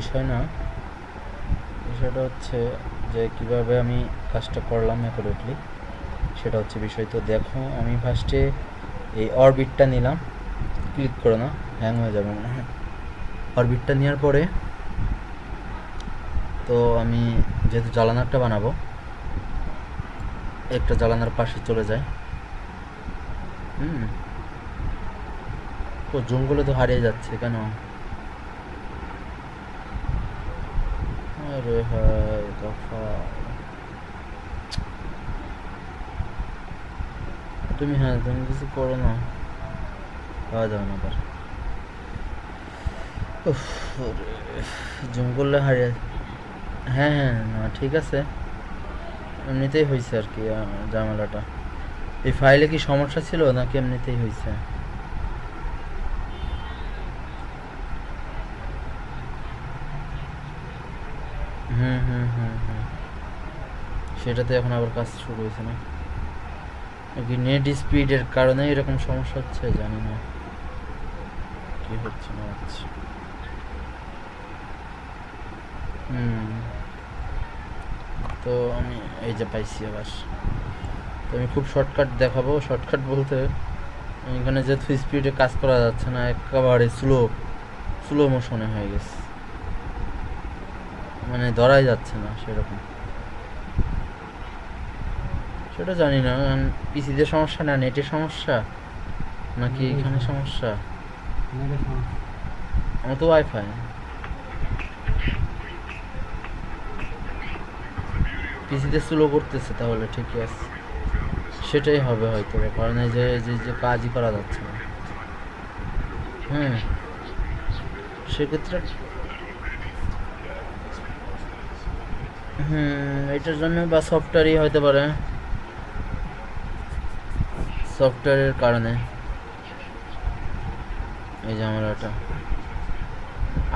বিষয় না, বিষয়টা হচ্ছে যে কীভাবে আমি কাজটা করলাম অ্যাকুরেটলি, সেটা হচ্ছে বিষয়। তো দেখো, আমি ফার্স্টে এই অরবিটটা নিলাম, ক্লিক করো না, হ্যাং হয়ে যাবে মনে হয়। অরবিটটা নেওয়ার পরে তো আমি যেহেতু জ্বালানারটা বানাবো, একটা জ্বালানার পাশে চলে যায়। তো জুমগুলো তো হারিয়ে যাচ্ছে কেন? আরে হায় দফা, তুমি কিছু করো না, পাওয়া যাবে না আবার। জুম করলে হারিয়ে, হ্যাঁ না ঠিক আছে, এমনিতেই হয়েছে আর কি ঝামেলাটা। এই ফাইলে কি সমস্যা ছিল নাকি এমনিতেই হয়েছে? সেটাতে এখন আবার কাজ শুরু হয়েছে না কি? নেট স্পিডের কারণে এরকম সমস্যা হচ্ছে, জানি না কি হচ্ছে না হচ্ছে। তো আমি এই যে পাইছি আবার। তো আমি খুব শর্টকাট দেখাবো। শর্টকাট বলতে এখানে যেহেতু স্পিডে কাজ করা যাচ্ছে না, একেবারে স্লো মোশনে হয়ে গেছে, মানে ধরাই যাচ্ছে না সেরকম। সেটা জানি না পিসিতে সমস্যা না নেটের সমস্যা নাকি এখানে সমস্যা। আমার তো ওয়াইফাই, পিসিতে স্লো করতেছে, তাহলে ঠিকই আছে, সেটাই হবে হয়তো, কারণ এই যে যে কাজই করা যাচ্ছে না। সেক্ষেত্রে এটার জন্য বা সফটওয়্যারই হতে পারে, সফটওয়্যারের কারণে। এই যে আমার এটা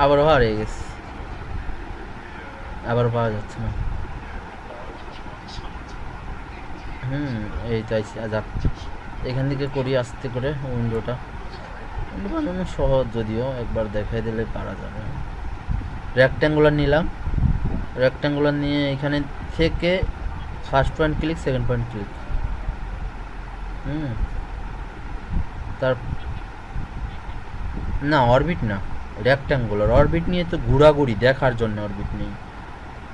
আবারও হারিয়ে গেছে, আবার পাওয়া যাচ্ছে না। এই চাইছি যাক, এখান থেকে করি আস্তে করে। উইন্ডোটা বানানো সহজ, যদিও একবার দেখাই দিলে পারা যাবে। রেক্ট্যাঙ্গুলার নিলাম, রেক্ট্যাঙ্গুলার নিয়ে এখানে থেকে first point click, second point click. তার না অরবিট না, রেক্ট্যাঙ্গুলার। অরবিট নিয়ে তো ঘোরাঘুরি দেখার জন্য অরবিট নেই,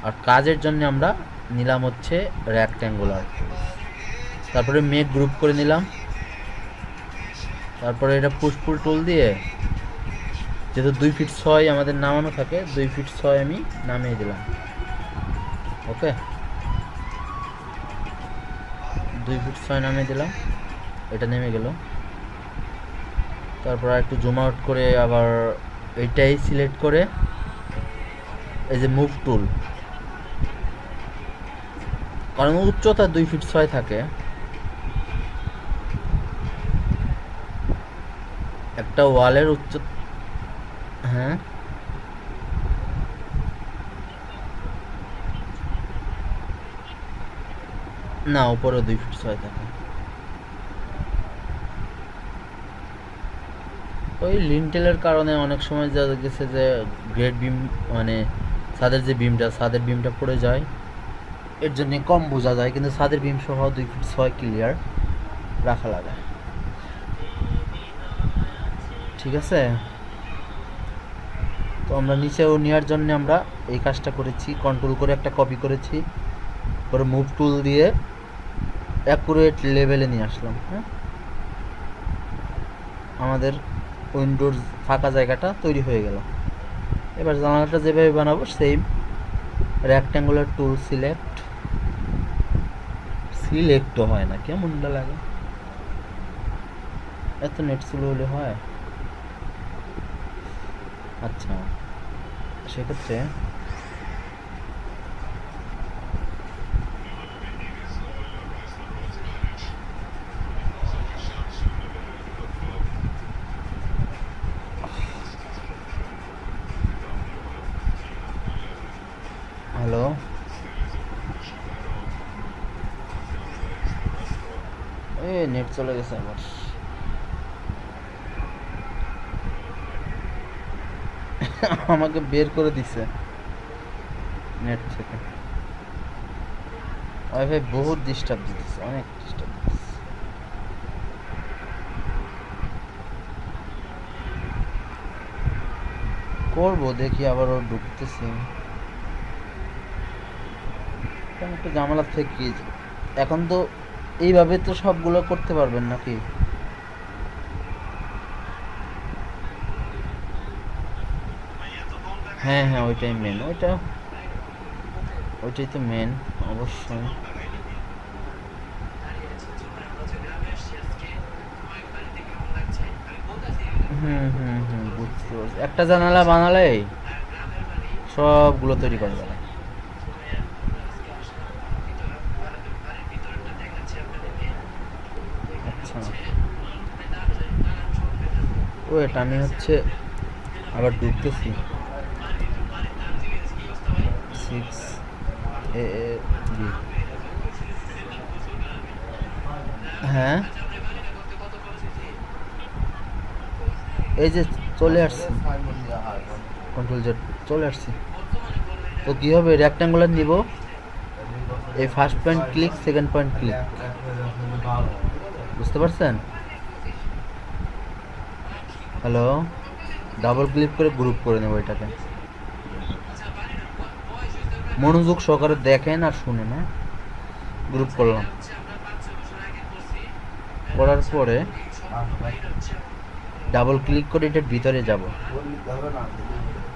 আর কাজের জন্য আমরা নিলাম হচ্ছে রেক্ট্যাঙ্গুলার। তারপরে মেক গ্রুপ করে নিলাম। তারপরে এটা পুশপুল টুল দিয়ে, যেহেতু 2 ফিট 6 আমাদের নামানো থাকে, 2 ফিট 6 আমি নামিয়ে দিলাম। ওকে, 2 ফিট 6 নামিয়ে দিলাম, এটা নেমে গেল। তারপর একটু জুম আউট করে আবার এইটাই সিলেক্ট করে এই যে মুভ টুল, কারণ উচ্চতা 2 ফিট 6 থাকে, একটা ওয়ালের উচ্চতা। না, উপরে 2 ফিট 6 থাকে। ওই লিন্টেলের কারণে অনেক সময় যা গেছে যে গ্রেড বিম, মানে ছাদের যে বিমটা, ছাদের বিমটা পড়ে যায়, এর জন্য কম বোঝা যায়, কিন্তু ছাদের বিম সহ 2 ফিট 6 ক্লিয়ার রাখা লাগে। ঠিক আছে, তো আমরা নিচেও নেওয়ার জন্য আমরা এই কাজটা করেছি, কন্ট্রোল করে একটা কপি করেছি, পরে মুভ টুল দিয়ে অ্যাকুরেট লেভেলে নিয়ে আসলাম। আমাদের উইন্ডোর ফাঁকা জায়গাটা তৈরি হয়ে গেল। এবার জানালাটা যেভাবে বানাবো সেম, রেক্ট্যাঙ্গুলার টুল সিলেক্টও হয় না, কেমন লাগে, এত নেট স্লো হলে হয়। আচ্ছা, সেক্ষেত্রে হ্যালো, নেট চলে গেছে আমার। আমাকে বের করে দিছে নেট থেকে। ওয়াইফাই বহুত ডিস্টার্ব দিতেছে, অনেক ডিস্টার্ব দিতেছে। করবো দেখি, আবারও ঢুকতেছি। একটা ঝামেলা থেকে এখন তো এইভাবে তো সবগুলো করতে পারবেন নাকি? হ্যাঁ হ্যাঁ, ওইটাই মেন, ওইটাই তো মেন অবশ্যই। বুঝতে পারছি। একটা জানালা বানালে সবগুলো তৈরি করা যাবে। আচ্ছা, ওয়েট, আমি হচ্ছে আবার ঢুকতেছি। 6 বি। হ্যাঁ, এই যে চলে আসছি, কন্ট্রোল জেড চলে আসছি। তো কী হবে, রেক্ট্যাঙ্গুলার নিব, এই first point click, second point click, বুঝতে পারছেন? হ্যালো, ডাবল ক্লিক করে গ্রুপ করে নেব এটাকে। মনোযোগ সহকারে দেখেন আর শুনেন। হ্যাঁ, গ্রুপ করলাম, করার পরে ডাবল ক্লিক করে এটার ভিতরে যাব।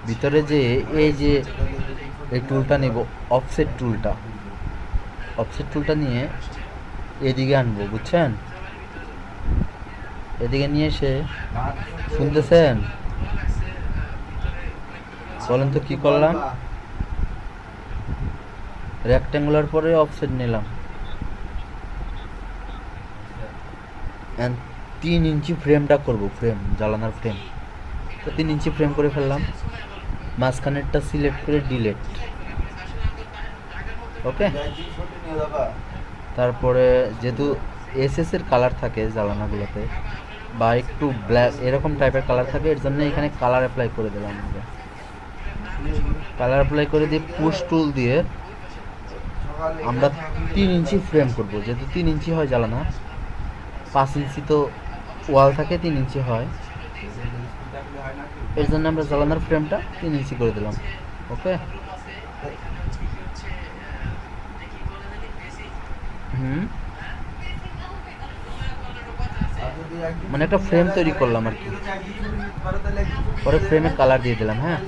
ভিতরে যে এই যে এই টুলটা নিব, অফসেট টুলটা নিয়ে এদিকে আনবো, বুঝছেন? এদিকে নিয়ে এসে, শুনতেছেন? বলেন তো কি করলাম? রেক্ট্যাঙ্গুলার পরে অফসেট নিলাম, 3 ইঞ্চি ফ্রেমটা করব, ফ্রেম, জ্বালানোর ফ্রেম। তো 3 ইঞ্চি ফ্রেম করে ফেললাম, মাঝখানেরটা সিলেক্ট করে ডিলেট। ওকে, তারপরে যেহেতু এসএস এর কালার থাকে জ্বালানাগুলোতে, বা একটু ব্ল্যাক এরকম টাইপের কালার থাকে, এর জন্য এখানে কালার অ্যাপ্লাই করে দিলাম। কালার অ্যাপ্লাই করে দিয়ে পুশ টুল দিয়ে আমরা 3 ইঞ্চি ফ্রেম করব। যেহেতু 3 ইঞ্চি হয় জ্বালানা, 5 ইঞ্চি তো ওয়াল থাকে, 3 ইঞ্চি হয়, এর জন্য আমরা জ্বালানোর ফ্রেমটা 3 ইঞ্চি করে দিলাম। ওকে, মানে একটা ফ্রেম তৈরি করলাম আর কি, পরে ফ্রেমে কালার দিয়ে দিলাম। হ্যাঁ,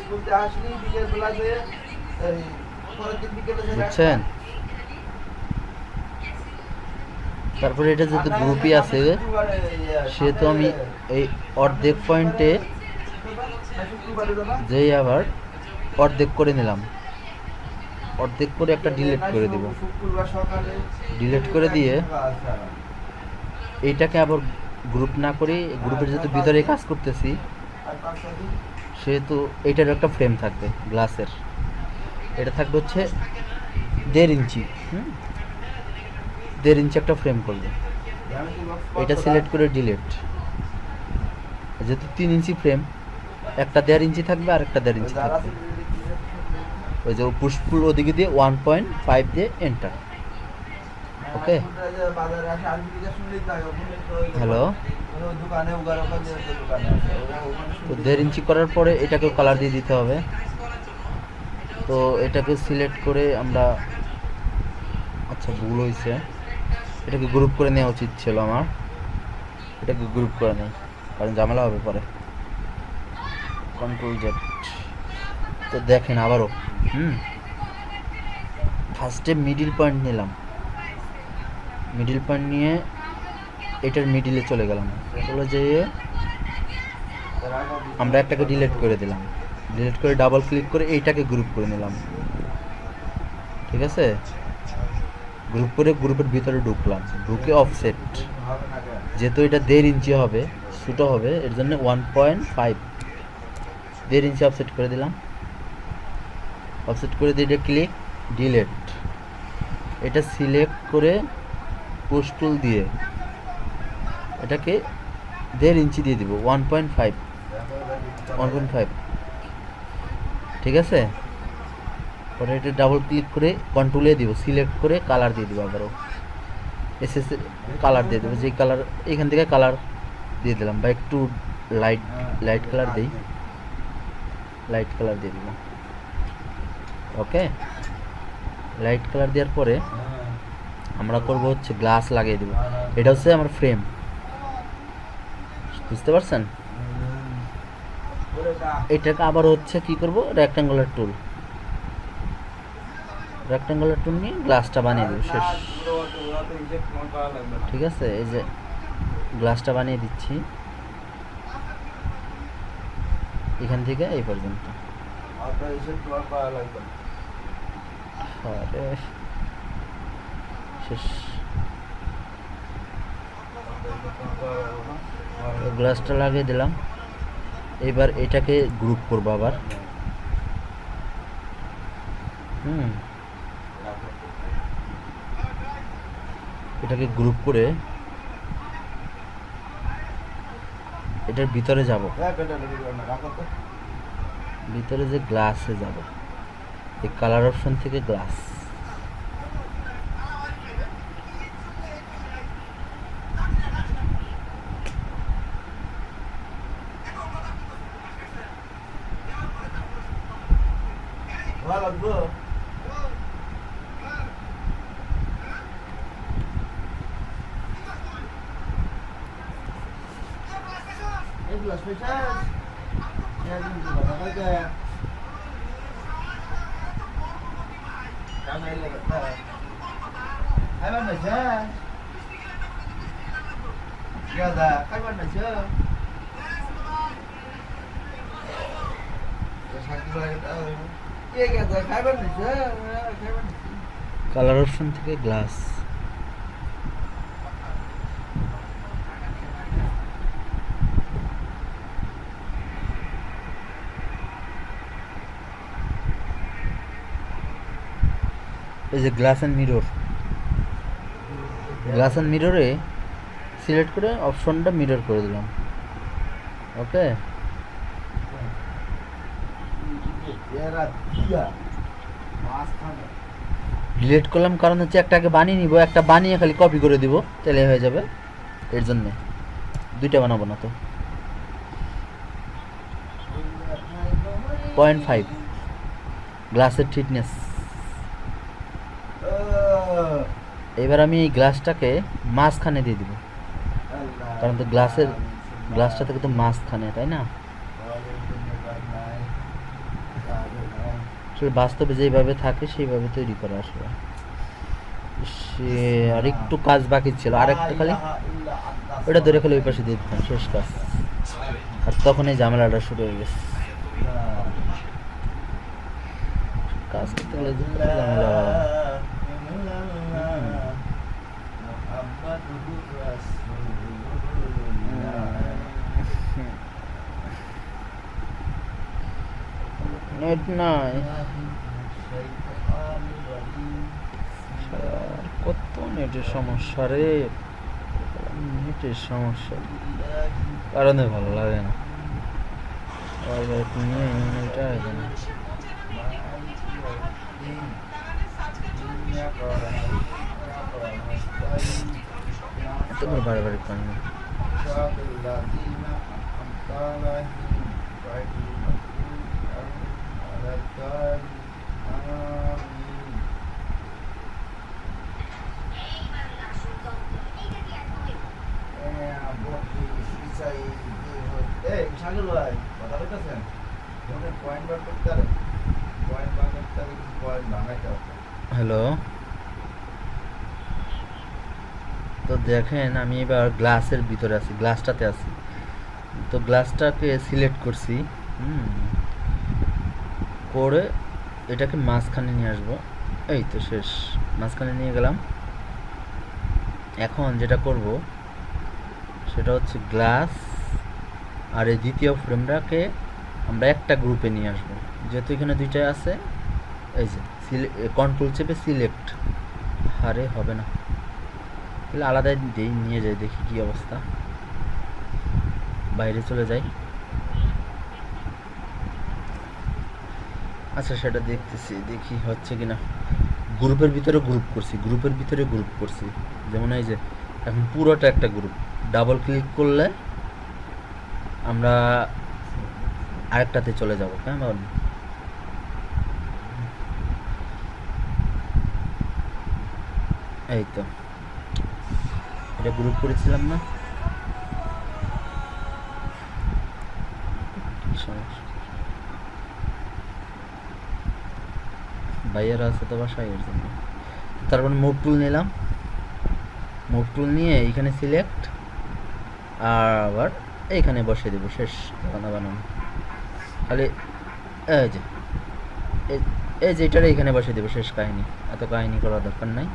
বুঝছেন? তারপরে এটা যেহেতু গ্রুপই আছে, সেহেতু আমি এই অর্ধেক পয়েন্টে যেই আবার অর্ধেক করে নিলাম, অর্ধেক করে একটা ডিলিট করে দিব। ডিলিট করে দিয়ে এইটাকে আবার গ্রুপ না করে, গ্রুপের যেহেতু ভিতরে কাজ করতেছি, সেহেতু এইটার একটা ফ্রেম থাকবে গ্লাসের। এটা থাকবে হচ্ছে 1.5 ইঞ্চি, 1.5 ইঞ্চি একটা ফ্রেম করবে। এটা সিলেক্ট করে ডিলিট। যেহেতু 3 ইঞ্চি ফ্রেম, একটা 1.5 ইঞ্চি থাকবে আর একটা 1.5 ইঞ্চি থাকবে। ওই যে পুশপুল ওদিকে দিয়ে 1.5 দিয়ে এন্টার। ওকে, হ্যালো। তো 1.5 ইঞ্চি করার পরে এটাকেও কালার দিয়ে দিতে হবে। তো এটাকে সিলেক্ট করে আমরা, আচ্ছা ভুল হয়েছে, এটাকে গ্রুপ করে নেওয়া উচিত ছিল আমার। এটাকে গ্রুপ করে নেই, কারণ ঝামেলা হবে পরে। Control Z. তো দেখেন আবারও, ফার্স্টে মিডিল পয়েন্ট নিলাম, মিডিল পয়েন্ট নিয়ে এটার মিডিলে চলে গেলাম। চলে যেয়ে আমরা একটাকে ডিলিট করে দিলাম, ডিলিট করে ডাবল ক্লিক করে এইটাকে গ্রুপ করে নিলাম। ঠিক আছে, গ্রুপ করে গ্রুপের ভিতরে ঢুকলাম, ঢুকে অফসেট, যেহেতু এটা 1.5 ইঞ্চি হবে, ছোটো হবে, এর জন্য 1.5, 1.5 ইঞ্চি অফসেট করে দিলাম। অফসেট করে দিয়ে এটা ক্লিক, ডিলিট। এটা সিলেক্ট করে পুশ টুল দিয়ে এটাকে 1.5 ইঞ্চি দিয়ে দিব, 1.5। ঠিক আছে। পরে এটা ডাবল ক্লিক করে কন্ট্রোলে দিব, সিলেক্ট করে কালার দিয়ে দিব, আবারও এসএস কালার দিয়ে দেবো, যেই কালার এখান থেকে কালার দিয়ে দিলাম, বা একটু লাইট লাইট কালার দিই, লাইট কালার দিয়ে দিব। ওকে, লাইট কালার দেওয়ার পরে আমরা করব হচ্ছে গ্লাস লাগিয়ে দেব। এটা হচ্ছে আমার ফ্রেম, বুঝতে পারছেন? এটাকে আবার হচ্ছে কি করব, রেক্ট্যাঙ্গুলার টুল, রেক্ট্যাঙ্গুলার টুল নিয়ে গ্লাসটা বানিয়ে দেব, শেষ। ঠিক আছে, এই যে গ্লাসটা বানিয়ে দিচ্ছি এখান থেকে এই পর্যন্ত। আরে শেষ, গ্লাসটা লাগিয়ে দিলাম। এবার এটাকে গ্রুপ করবো আবার, এটাকে গ্রুপ করে এটার ভিতরে যাব, ভিতরে যে গ্লাসে যাব, এই কালার অপশন থেকে গ্লাস, কালার অপশন থেকে গ্লাস। এই যে glass and mirror, glass and মিররে সিলেক্ট করে অপশনটা মিরর করে দিলাম। ওকে, ডিলিট করলাম কারণ হচ্ছে একটাকে বানিয়ে নিব, একটা বানিয়ে খালি কপি করে দিব, তাহলে হয়ে যাবে। এর জন্যে দুইটা বানাবো না তো। 0.5 গ্লাসের থিকনেস। এবার আমি এই গ্লাসটাকে মাঝখানে দিয়ে দিব, কারণ তো গ্লাসটা থেকে তো মাঝখানে, তাই না? বাস্তবে যেভাবে থাকে সেইভাবে তৈরি করা আসলে। সে আর একটু কাজ বাকি ছিল, আরেকটা খালি ওটা ধরে খালি ওই পাশে দিয়ে দিতাম, শেষ কাজ। আর তখন এই ঝামেলাটা শুরু হয়ে গেছে, কাজ করতে গেলে ঝামেলা। নেট নাই, কত নেটের সমস্যা রে, নেটের সমস্যা কারণে ভালো লাগে না। তোমার বারবারই পাই না। হ্যালো, তো দেখেন আমি এবার গ্লাসের ভিতরে আছি, গ্লাসটাতে আছি। তো গ্লাসটাকে সিলেক্ট করছি, করে এটাকে মাঝখানে নিয়ে আসবো। এই তো শেষ, মাঝখানে নিয়ে গেলাম। এখন যেটা করব সেটা হচ্ছে গ্লাস আর এই দ্বিতীয় ফ্রেমটাকে আমরা একটা গ্রুপে নিয়ে আসবো, যেহেতু এখানে দুইটাই আছে। এই যে কন্ট্রোল চেপে সিলেক্ট, আরে হবে না, তাহলে আলাদাই নিয়ে যাই, দেখি কি অবস্থা। বাইরে চলে যাই, আচ্ছা সেটা দেখতেছি, দেখি হচ্ছে কিনা। গ্রুপের ভিতরে গ্রুপ করছি, যেমন এই যে এখন পুরোটা একটা গ্রুপ। ডাবল ক্লিক করলে আমরা আরেকটাতে চলে যাব, কেমন? এই তো এটা গ্রুপ করেছিলাম না, সমস্যা ভাইয়ারা আছে তো বাসায়, এর জন্য। তারপর মুভ টুল নিলাম, মুভ টুল নিয়ে এইখানে সিলেক্ট, আর আবার এইখানে বসিয়ে দেবো, শেষ বানানো। খালি এই যে এই যে এটার এইখানে বসিয়ে দেবো, শেষ কাহিনী। এত কাহিনী করার দরকার নাই।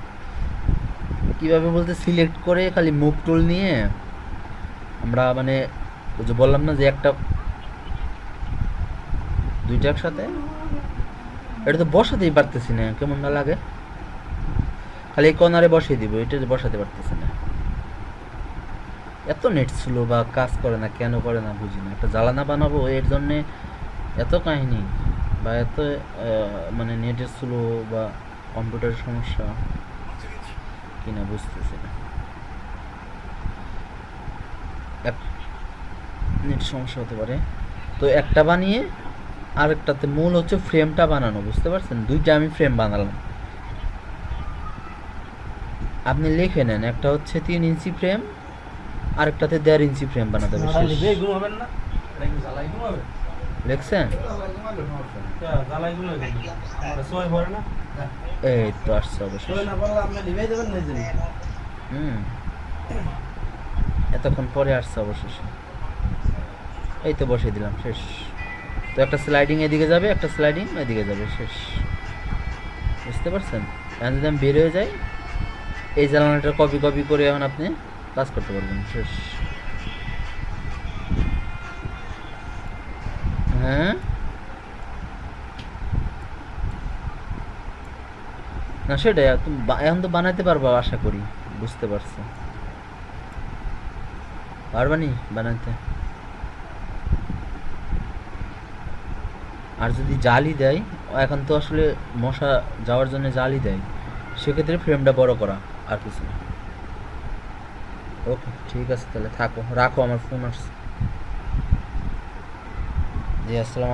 কিভাবে বলতে, সিলেক্ট করে খালি মুভ টুল নিয়ে আমরা মানে ওই যে বললাম না যে একটা দুইটা একসাথে, এটা তো বসাতেই পারতেছি না, কেমন না লাগে। খালি এই কর্নারে বসিয়ে দিব, এটা বসাতে পারতেছি না। এত নেট স্লো বা কাজ করে না, কেন করে না বুঝি না। একটা জ্বালানা বানাবো এর জন্যে এত কাহিনী, বা এত মানে নেটের স্লো বা কম্পিউটারের সমস্যা কিনা বুঝতেছি না। নেট সমস্যা হতে পারে। তো একটা বানিয়ে আরেকটাতে, মূল হচ্ছে ফ্রেমটা বানানো, বুঝতে পারছেন? দুইটা আমি ফ্রেম বানালাম। আপনি লিখে নেন, একটা হচ্ছে 3 ইঞ্চি ফ্রেম, আরেকটাতে 1.5 ইঞ্চি ফ্রেম বানাতে হবে। লিখছেন? এই তো আসছে অবশ্যই। এতক্ষণ পরে আসছে অবশেষে। এই তো বসিয়ে দিলাম, শেষ। তো একটা স্লাইডিং এদিকে যাবে, একটা স্লাইডিং এদিকে যাবে, শেষ। বুঝতে পারছেন? এখন যদি আমি বের হয়ে যাই, এই জ্বালানাটা কপি করে এখন আপনি কাজ করতে পারবেন, শেষ। হ্যাঁ না সেটাই, এখন তো বানাইতে পারবো আশা করি, বুঝতে পারছো? পারবানি বানাইতে? আর যদি জালি দেয়, এখন তো আসলে মশা যাওয়ার জন্য জালি দেয়, সেক্ষেত্রে ফ্রেমটা বড় করা, আর কিছু না। ওকে ঠিক আছে, তাহলে রাখো, আমার ফোন আসছে। জি আসসালাম।